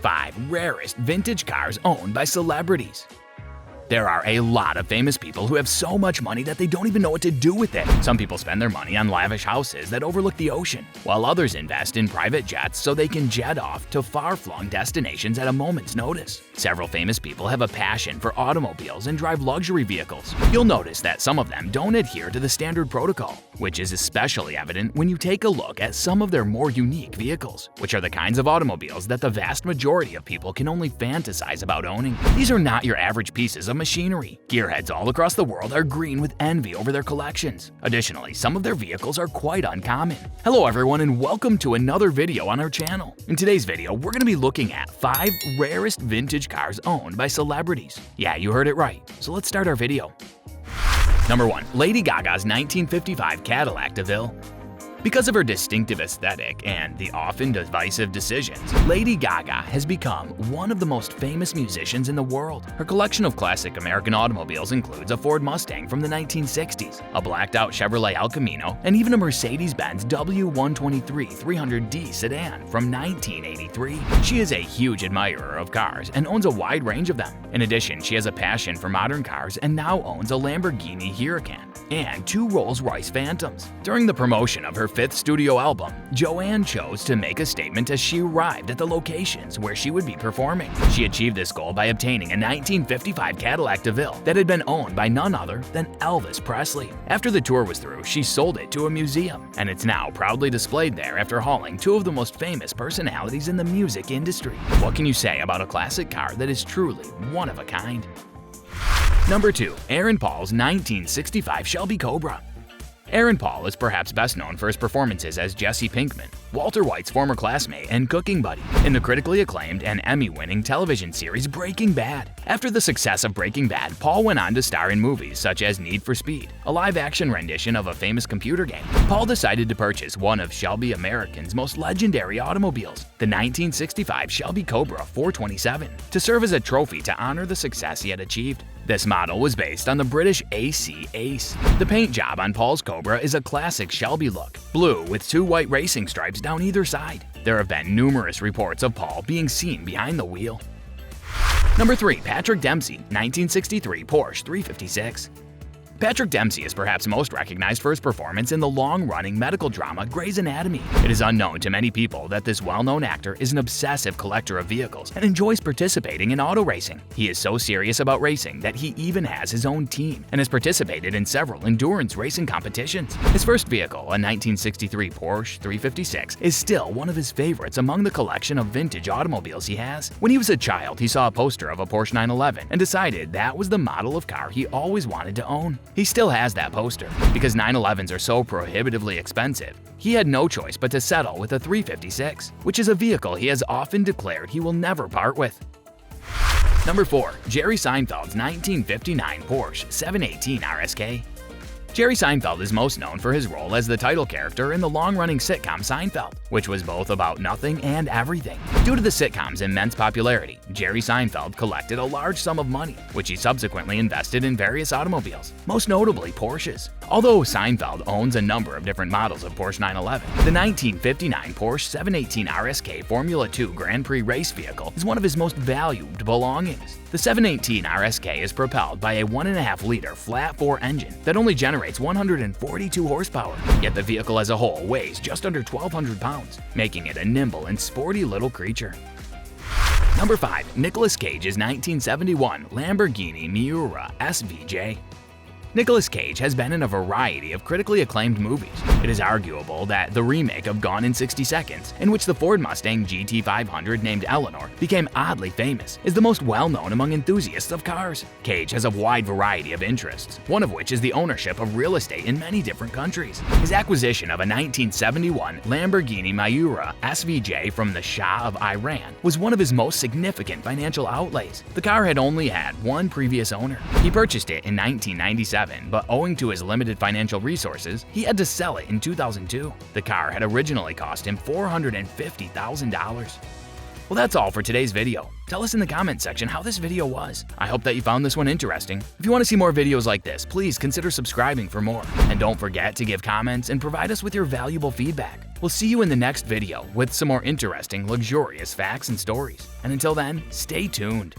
5 Rarest vintage cars owned by celebrities. There are a lot of famous people who have so much money that they don't even know what to do with it. Some people spend their money on lavish houses that overlook the ocean, while others invest in private jets so they can jet off to far-flung destinations at a moment's notice. Several famous people have a passion for automobiles and drive luxury vehicles. You'll notice that some of them don't adhere to the standard protocol, which is especially evident when you take a look at some of their more unique vehicles, which are the kinds of automobiles that the vast majority of people can only fantasize about owning. These are not your average pieces of machinery. Gearheads all across the world are green with envy over their collections. Additionally, some of their vehicles are quite uncommon. Hello everyone and welcome to another video on our channel. In today's video, we're going to be looking at 5 rarest vintage cars owned by celebrities. Yeah, you heard it right. So let's start our video. Number 1. Lady Gaga's 1955 Cadillac DeVille. Because of her distinctive aesthetic and the often divisive decisions, Lady Gaga has become one of the most famous musicians in the world. Her collection of classic American automobiles includes a Ford Mustang from the 1960s, a blacked-out Chevrolet El Camino, and even a Mercedes-Benz W123 300D sedan from 1983. She is a huge admirer of cars and owns a wide range of them. In addition, she has a passion for modern cars and now owns a Lamborghini Huracan and 2 Rolls-Royce Phantoms. During the promotion of her 5th studio album, Joanne chose to make a statement as she arrived at the locations where she would be performing. She achieved this goal by obtaining a 1955 Cadillac DeVille that had been owned by none other than Elvis Presley. After the tour was through, she sold it to a museum, and it's now proudly displayed there after hauling 2 of the most famous personalities in the music industry. What can you say about a classic car that is truly one of a kind? Number 2. Aaron Paul's 1965 Shelby Cobra. Aaron Paul is perhaps best known for his performances as Jesse Pinkman, Walter White's former classmate and cooking buddy, in the critically acclaimed and Emmy-winning television series Breaking Bad. After the success of Breaking Bad, Paul went on to star in movies such as Need for Speed, a live-action rendition of a famous computer game. Paul decided to purchase one of Shelby American's most legendary automobiles, the 1965 Shelby Cobra 427, to serve as a trophy to honor the success he had achieved. This model was based on the British AC Ace. The paint job on Paul's Cobra is a classic Shelby look, blue with 2 white racing stripes down either side. There have been numerous reports of Paul being seen behind the wheel. Number 3. Patrick Dempsey, 1963 Porsche 356. Patrick Dempsey is perhaps most recognized for his performance in the long-running medical drama Grey's Anatomy. It is unknown to many people that this well-known actor is an obsessive collector of vehicles and enjoys participating in auto racing. He is so serious about racing that he even has his own team and has participated in several endurance racing competitions. His first vehicle, a 1963 Porsche 356, is still one of his favorites among the collection of vintage automobiles he has. When he was a child, he saw a poster of a Porsche 911 and decided that was the model of car he always wanted to own. He still has that poster. Because 911s are so prohibitively expensive, he had no choice but to settle with a 356, which is a vehicle he has often declared he will never part with. Number 4. Jerry Seinfeld's 1959 Porsche 718 RSK. Jerry Seinfeld is most known for his role as the title character in the long-running sitcom Seinfeld, which was both about nothing and everything. Due to the sitcom's immense popularity, Jerry Seinfeld collected a large sum of money, which he subsequently invested in various automobiles, most notably Porsches. Although Seinfeld owns a number of different models of Porsche 911, the 1959 Porsche 718 RSK Formula 2 Grand Prix race vehicle is one of his most valued belongings. The 718 RSK is propelled by a 1.5-liter flat-4 engine that only generates 142 horsepower, yet the vehicle as a whole weighs just under 1,200 pounds, making it a nimble and sporty little creature. Number 5. Nicolas Cage's 1971 Lamborghini Miura SVJ. Nicolas Cage has been in a variety of critically acclaimed movies. It is arguable that the remake of Gone in 60 Seconds, in which the Ford Mustang GT500 named Eleanor became oddly famous, is the most well-known among enthusiasts of cars. Cage has a wide variety of interests, one of which is the ownership of real estate in many different countries. His acquisition of a 1971 Lamborghini Miura SVJ from the Shah of Iran was one of his most significant financial outlays. The car had only had one previous owner. He purchased it in 1997. But owing to his limited financial resources, he had to sell it in 2002. The car had originally cost him $450,000. Well, that's all for today's video. Tell us in the comment section how this video was. I hope that you found this one interesting. If you want to see more videos like this, please consider subscribing for more. And don't forget to give comments and provide us with your valuable feedback. We'll see you in the next video with some more interesting, luxurious facts and stories. And until then, stay tuned.